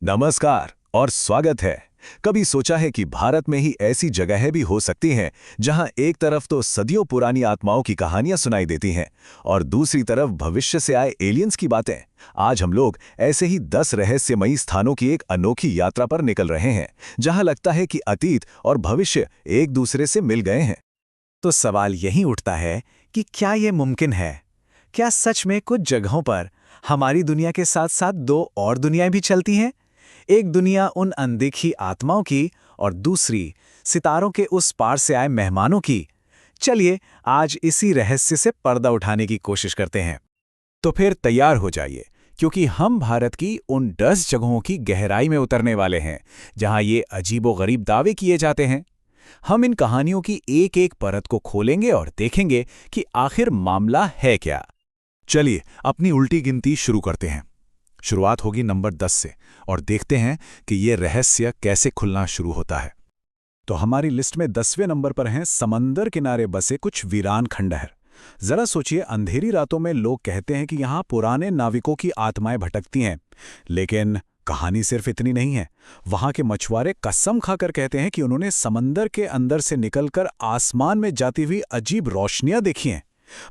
नमस्कार और स्वागत है। कभी सोचा है कि भारत में ही ऐसी जगहें भी हो सकती हैं जहां एक तरफ तो सदियों पुरानी आत्माओं की कहानियां सुनाई देती हैं और दूसरी तरफ भविष्य से आए एलियंस की बातें। आज हम लोग ऐसे ही 10 रहस्यमयी स्थानों की एक अनोखी यात्रा पर निकल रहे हैं जहां लगता है कि अतीत और भविष्य एक दूसरे से मिल गए हैं। तो सवाल यही उठता है कि क्या ये मुमकिन है? क्या सच में कुछ जगहों पर हमारी दुनिया के साथ साथ दो और दुनियाएं भी चलती हैं? एक दुनिया उन अनदेखी आत्माओं की और दूसरी सितारों के उस पार से आए मेहमानों की। चलिए आज इसी रहस्य से पर्दा उठाने की कोशिश करते हैं। तो फिर तैयार हो जाइए, क्योंकि हम भारत की उन 10 जगहों की गहराई में उतरने वाले हैं जहां ये अजीबोगरीब दावे किए जाते हैं। हम इन कहानियों की एक एक परत को खोलेंगे और देखेंगे कि आखिर मामला है क्या। चलिए अपनी उल्टी गिनती शुरू करते हैं। शुरुआत होगी नंबर 10 से और देखते हैं कि ये रहस्य कैसे खुलना शुरू होता है। तो हमारी लिस्ट में 10वें नंबर पर हैं समंदर किनारे बसे कुछ वीरान खंडहर। जरा सोचिए, अंधेरी रातों में लोग कहते हैं कि यहाँ पुराने नाविकों की आत्माएं भटकती हैं, लेकिन कहानी सिर्फ इतनी नहीं है। वहां के मछुआरे कसम खाकर कहते हैं कि उन्होंने समंदर के अंदर से निकलकर आसमान में जाती हुई अजीब रोशनियां देखी हैं।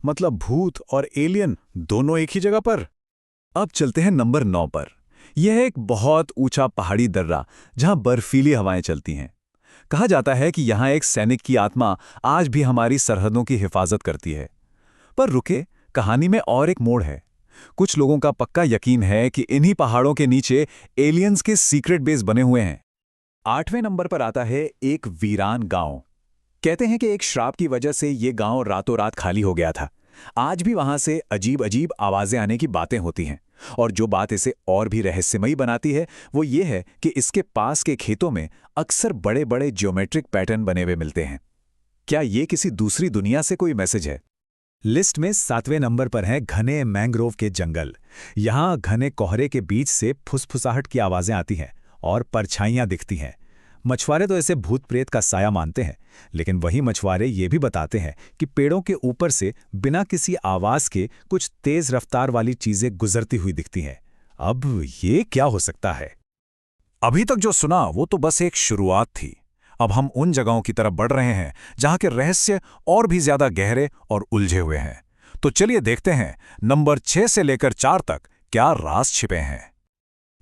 मतलब भूत और एलियन दोनों एक ही जगह पर। अब चलते हैं नंबर 9 पर। यह है एक बहुत ऊंचा पहाड़ी दर्रा जहां बर्फीली हवाएं चलती हैं। कहा जाता है कि यहां एक सैनिक की आत्मा आज भी हमारी सरहदों की हिफाजत करती है। पर रुके, कहानी में और एक मोड़ है। कुछ लोगों का पक्का यकीन है कि इन्हीं पहाड़ों के नीचे एलियंस के सीक्रेट बेस बने हुए हैं। 8वें नंबर पर आता है एक वीरान गांव। कहते हैं कि एक श्राप की वजह से ये गांव रातों रात खाली हो गया था। आज भी वहां से अजीब अजीब आवाजें आने की बातें होती हैं। और जो बात इसे और भी रहस्यमयी बनाती है वो ये है कि इसके पास के खेतों में अक्सर बड़े बड़े ज्योमेट्रिक पैटर्न बने हुए मिलते हैं। क्या ये किसी दूसरी दुनिया से कोई मैसेज है? लिस्ट में 7वें नंबर पर है घने मैंग्रोव के जंगल। यहां घने कोहरे के बीच से फुसफुसाहट की आवाजें आती हैं और परछाइयां दिखती हैं। मछुआरे तो इसे भूत प्रेत का साया मानते हैं, लेकिन वही मछुआरे ये भी बताते हैं कि पेड़ों के ऊपर से बिना किसी आवाज के कुछ तेज रफ्तार वाली चीजें गुजरती हुई दिखती हैं। अब ये क्या हो सकता है? अभी तक जो सुना वो तो बस एक शुरुआत थी। अब हम उन जगहों की तरफ बढ़ रहे हैं जहां के रहस्य और भी ज्यादा गहरे और उलझे हुए हैं। तो चलिए देखते हैं नंबर 6 से लेकर 4 तक क्या राज छिपे हैं।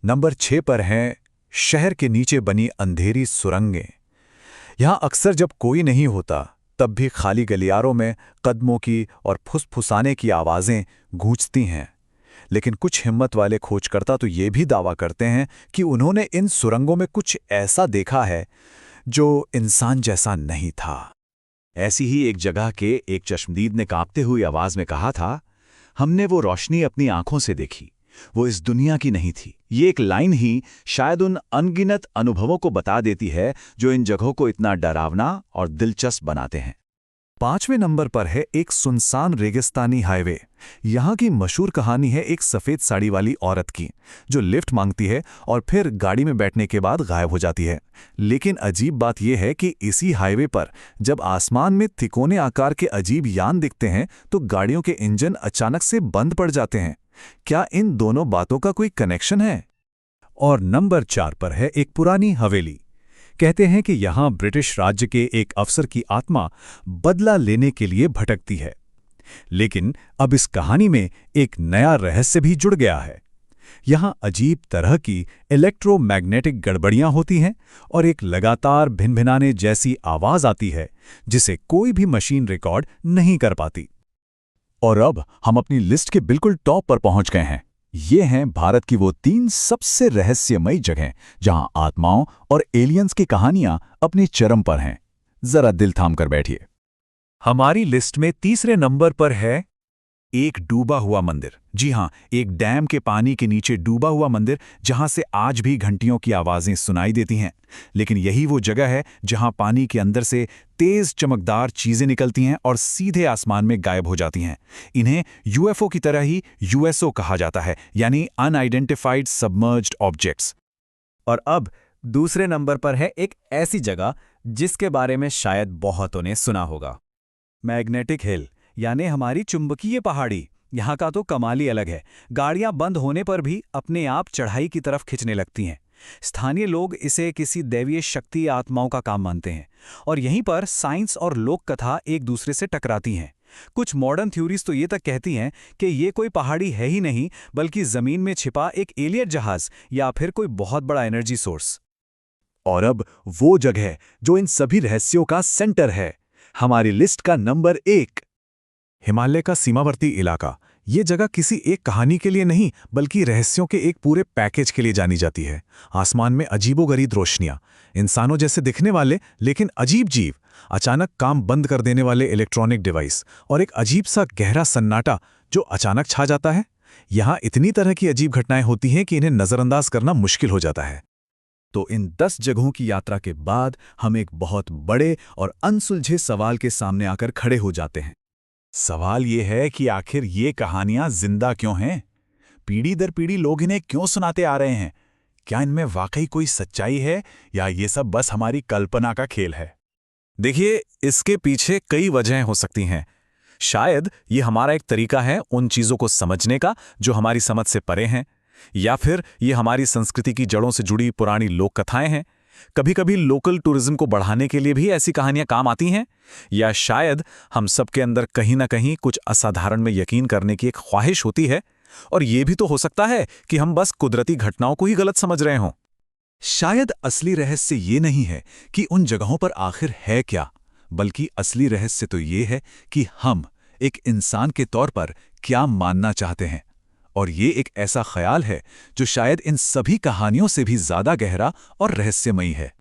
नंबर 6 पर हैं शहर के नीचे बनी अंधेरी सुरंगें। यहां अक्सर जब कोई नहीं होता तब भी खाली गलियारों में कदमों की और फुसफुसाने की आवाजें गूंजती हैं। लेकिन कुछ हिम्मत वाले खोजकर्ता तो ये भी दावा करते हैं कि उन्होंने इन सुरंगों में कुछ ऐसा देखा है जो इंसान जैसा नहीं था। ऐसी ही एक जगह के एक चश्मदीद ने कांपते हुई आवाज में कहा था, हमने वो रोशनी अपनी आंखों से देखी, वो इस दुनिया की नहीं थी। ये एक लाइन ही शायद उन अनगिनत अनुभवों को बता देती है जो इन जगहों को इतना डरावना और दिलचस्प बनाते हैं। 5वें नंबर पर है एक सुनसान रेगिस्तानी हाईवे। यहाँ की मशहूर कहानी है एक सफ़ेद साड़ी वाली औरत की जो लिफ्ट मांगती है और फिर गाड़ी में बैठने के बाद गायब हो जाती है। लेकिन अजीब बात यह है कि इसी हाईवे पर जब आसमान में तिकोने आकार के अजीब यान दिखते हैं तो गाड़ियों के इंजन अचानक से बंद पड़ जाते हैं। क्या इन दोनों बातों का कोई कनेक्शन है? और नंबर 4 पर है एक पुरानी हवेली। कहते हैं कि यहां ब्रिटिश राज्य के एक अफसर की आत्मा बदला लेने के लिए भटकती है। लेकिन अब इस कहानी में एक नया रहस्य भी जुड़ गया है। यहां अजीब तरह की इलेक्ट्रोमैग्नेटिक गड़बड़ियां होती हैं और एक लगातार भिनभिनाने जैसी आवाज आती है जिसे कोई भी मशीन रिकॉर्ड नहीं कर पाती। और अब हम अपनी लिस्ट के बिल्कुल टॉप पर पहुंच गए हैं। ये हैं भारत की वो 3 सबसे रहस्यमयी जगहें जहां आत्माओं और एलियंस की कहानियां अपने चरम पर हैं। जरा दिल थाम कर बैठिए। हमारी लिस्ट में तीसरे नंबर पर है एक डूबा हुआ मंदिर। जी हां, एक डैम के पानी के नीचे डूबा हुआ मंदिर जहां से आज भी घंटियों की आवाजें सुनाई देती हैं। लेकिन यही वो जगह है जहां पानी के अंदर से तेज चमकदार चीजें निकलती हैं और सीधे आसमान में गायब हो जाती हैं। इन्हें यूएफओ की तरह ही यूएसओ कहा जाता है, यानी अनआइडेंटिफाइड सबमर्ज्ड ऑब्जेक्ट्स। और अब दूसरे नंबर पर है एक ऐसी जगह जिसके बारे में शायद बहुतों ने सुना होगा, मैग्नेटिक हिल, यानी हमारी चुंबकीय पहाड़ी। यहाँ का तो कमाल ही अलग है। गाड़ियां बंद होने पर भी अपने आप चढ़ाई की तरफ खिंचने लगती हैं। स्थानीय लोग इसे किसी दैवीय शक्ति या आत्माओं का काम मानते हैं, और यहीं पर साइंस और लोक कथा एक दूसरे से टकराती हैं। कुछ मॉडर्न थ्योरीज तो ये तक कहती हैं कि ये कोई पहाड़ी है ही नहीं, बल्कि जमीन में छिपा एक एलियन जहाज या फिर कोई बहुत बड़ा एनर्जी सोर्स। और अब वो जगह जो इन सभी रहस्यों का सेंटर है, हमारी लिस्ट का नंबर 1, हिमालय का सीमावर्ती इलाका। ये जगह किसी एक कहानी के लिए नहीं, बल्कि रहस्यों के एक पूरे पैकेज के लिए जानी जाती है। आसमान में अजीबोगरीब रोशनियां, इंसानों जैसे दिखने वाले लेकिन अजीब जीव, अचानक काम बंद कर देने वाले इलेक्ट्रॉनिक डिवाइस, और एक अजीब सा गहरा सन्नाटा जो अचानक छा जाता है। यहाँ इतनी तरह की अजीब घटनाएं होती हैं कि इन्हें नजरअंदाज करना मुश्किल हो जाता है। तो इन 10 जगहों की यात्रा के बाद हम एक बहुत बड़े और अनसुलझे सवाल के सामने आकर खड़े हो जाते हैं। सवाल ये है कि आखिर ये कहानियां जिंदा क्यों हैं? पीढ़ी दर पीढ़ी लोग इन्हें क्यों सुनाते आ रहे हैं? क्या इनमें वाकई कोई सच्चाई है, या ये सब बस हमारी कल्पना का खेल है? देखिए, इसके पीछे कई वजहें हो सकती हैं। शायद ये हमारा एक तरीका है उन चीज़ों को समझने का जो हमारी समझ से परे हैं, या फिर ये हमारी संस्कृति की जड़ों से जुड़ी पुरानी लोक कथाएं हैं। कभी कभी लोकल टूरिज्म को बढ़ाने के लिए भी ऐसी कहानियां काम आती हैं, या शायद हम सबके अंदर कहीं ना कहीं कुछ असाधारण में यकीन करने की एक ख्वाहिश होती है, और ये भी तो हो सकता है कि हम बस कुदरती घटनाओं को ही गलत समझ रहे हों। शायद असली रहस्य ये नहीं है कि उन जगहों पर आखिर है क्या, बल्कि असली रहस्य तो ये है कि हम एक इंसान के तौर पर क्या मानना चाहते हैं। और ये एक ऐसा ख्याल है जो शायद इन सभी कहानियों से भी ज्यादा गहरा और रहस्यमयी है।